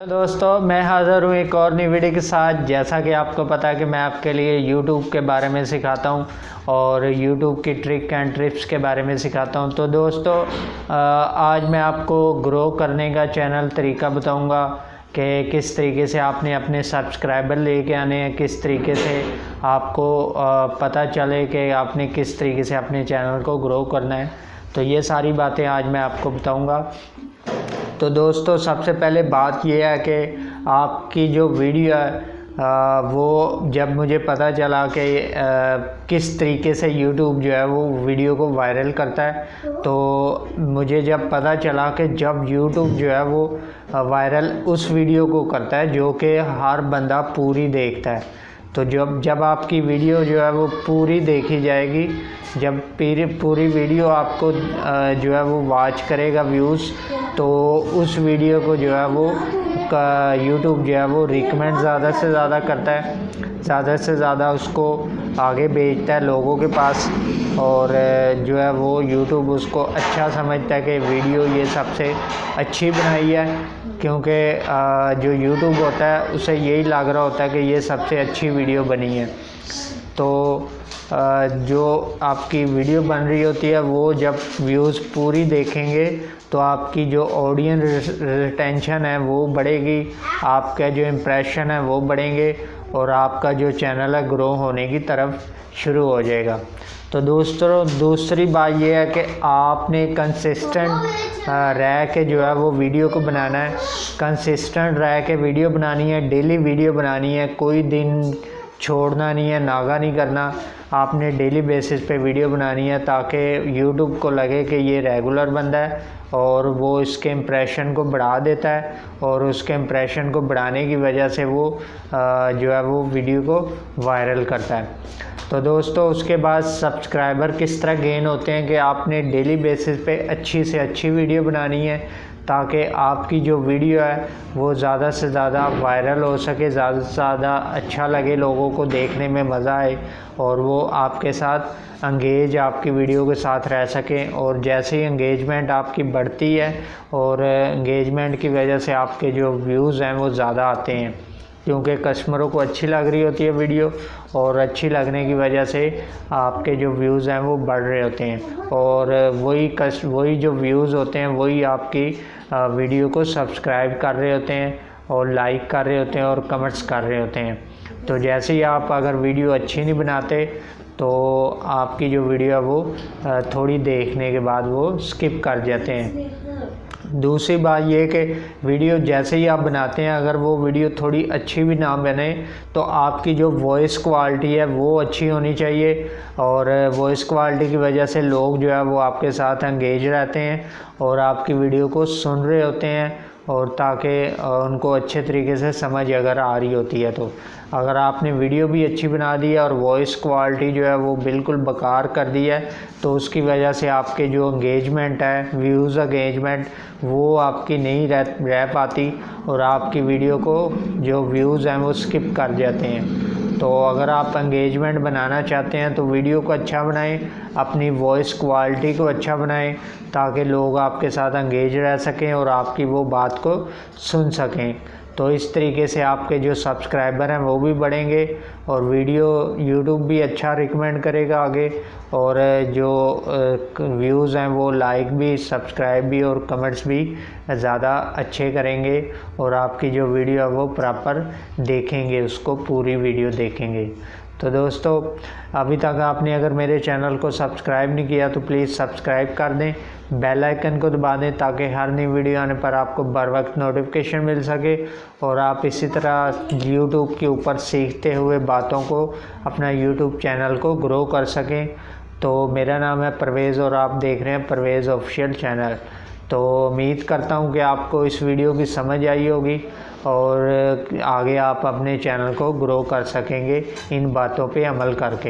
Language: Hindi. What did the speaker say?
दोस्तों मैं हाज़िर हूँ एक और नई वीडियो के साथ। जैसा कि आपको पता है कि मैं आपके लिए YouTube के बारे में सिखाता हूँ और YouTube की ट्रिक एंड टिप्स के बारे में सिखाता हूँ। तो दोस्तों आज मैं आपको ग्रो करने का चैनल तरीका बताऊँगा कि किस तरीके से आपने अपने सब्सक्राइबर लेके आने हैं, किस तरीके से आपको पता चले कि आपने किस तरीके से अपने चैनल को ग्रो करना है। तो ये सारी बातें आज मैं आपको बताऊँगा। तो दोस्तों सबसे पहले बात यह है कि आपकी जो वीडियो है वो जब मुझे पता चला कि किस तरीके से YouTube जो है वो वीडियो को वायरल करता है, तो मुझे जब पता चला कि जब YouTube जो है वो वायरल उस वीडियो को करता है जो कि हर बंदा पूरी देखता है, तो जब आपकी वीडियो जो है वो पूरी देखी जाएगी, जब पूरी वीडियो आपको जो है वो वॉच करेगा व्यूज़, तो उस वीडियो को जो है वो YouTube जो है वो रिकमेंड ज़्यादा से ज़्यादा करता है, ज़्यादा से ज़्यादा उसको आगे भेजता है लोगों के पास। और जो है वो YouTube उसको अच्छा समझता है कि वीडियो ये सबसे अच्छी बनाई है, क्योंकि जो YouTube होता है उसे यही लग रहा होता है कि ये सबसे अच्छी वीडियो बनी है। तो जो आपकी वीडियो बन रही होती है वो जब व्यूज़ पूरी देखेंगे तो आपकी जो ऑडियंस रिटेंशन है वो बढ़ेगी, आपका जो इम्प्रेशन है वो बढ़ेंगे और आपका जो चैनल है ग्रो होने की तरफ शुरू हो जाएगा। तो दोस्तों दूसरी बात ये है कि आपने कंसिस्टेंट रह के जो है वो वीडियो को बनाना है, कंसिस्टेंट रह के वीडियो बनानी है, डेली वीडियो बनानी है, कोई दिन छोड़ना नहीं है, नागा नहीं करना। आपने डेली बेसिस पे वीडियो बनानी है ताकि YouTube को लगे कि ये रेगुलर बंदा है और वो इसके इम्प्रेशन को बढ़ा देता है, और उसके इम्प्रेशन को बढ़ाने की वजह से वो जो है वो वीडियो को वायरल करता है। तो दोस्तों उसके बाद सब्सक्राइबर किस तरह गेन होते हैं कि आपने डेली बेसिस पे अच्छी से अच्छी वीडियो बनानी है ताकि आपकी जो वीडियो है वो ज़्यादा से ज़्यादा वायरल हो सके, ज़्यादा से ज़्यादा अच्छा लगे, लोगों को देखने में मज़ा आए और वो आपके साथ एंगेज आपकी वीडियो के साथ रह सकें। और जैसे ही एंगेजमेंट आपकी बढ़ती है और एंगेजमेंट की वजह से आपके जो व्यूज़ हैं वो ज़्यादा आते हैं, क्योंकि कस्टमरों को अच्छी लग रही होती है वीडियो, और अच्छी लगने की वजह से आपके जो व्यूज़ हैं वो बढ़ रहे होते हैं, और वही जो व्यूज़ होते हैं वही आपकी वीडियो को सब्सक्राइब कर रहे होते हैं और लाइक कर रहे होते हैं और कमेंट्स कर रहे होते हैं। तो जैसे ही आप अगर वीडियो अच्छी नहीं बनाते तो आपकी जो वीडियो है वो थोड़ी देखने के बाद वो स्किप कर जाते हैं। दूसरी बात ये कि वीडियो जैसे ही आप बनाते हैं, अगर वो वीडियो थोड़ी अच्छी भी ना बने तो आपकी जो वॉइस क्वालिटी है वो अच्छी होनी चाहिए, और वॉइस क्वालिटी की वजह से लोग जो है वो आपके साथ एंगेज रहते हैं और आपकी वीडियो को सुन रहे होते हैं, और ताकि उनको अच्छे तरीके से समझ अगर आ रही होती है। तो अगर आपने वीडियो भी अच्छी बना दी है और वॉइस क्वालिटी जो है वो बिल्कुल बेकार कर दी है, तो उसकी वजह से आपके जो एंगेजमेंट है, व्यूज़ एंगेजमेंट, वो आपकी नहीं रह पाती और आपकी वीडियो को जो व्यूज़ हैं वो स्किप कर जाते हैं। तो अगर आप एंगेजमेंट बनाना चाहते हैं तो वीडियो को अच्छा बनाएं, अपनी वॉइस क्वालिटी को अच्छा बनाएं ताकि लोग आपके साथ एंगेज रह सकें और आपकी वो बात को सुन सकें। तो इस तरीके से आपके जो सब्सक्राइबर हैं वो भी बढ़ेंगे और वीडियो YouTube भी अच्छा रिकमेंड करेगा आगे, और जो व्यूज़ हैं वो लाइक भी, सब्सक्राइब भी और कमेंट्स भी ज़्यादा अच्छे करेंगे, और आपकी जो वीडियो है वो प्रॉपर देखेंगे, उसको पूरी वीडियो देखेंगे। तो दोस्तों अभी तक आपने अगर मेरे चैनल को सब्सक्राइब नहीं किया तो प्लीज़ सब्सक्राइब कर दें, बेल आइकन को दबा दें ताकि हर नई वीडियो आने पर आपको बर वक्त नोटिफिकेशन मिल सके और आप इसी तरह YouTube के ऊपर सीखते हुए बातों को अपना YouTube चैनल को ग्रो कर सकें। तो मेरा नाम है परवेज़ और आप देख रहे हैं परवेज़ ऑफिशियल चैनल। तो उम्मीद करता हूं कि आपको इस वीडियो की समझ आई होगी और आगे आप अपने चैनल को ग्रो कर सकेंगे इन बातों पे अमल करके।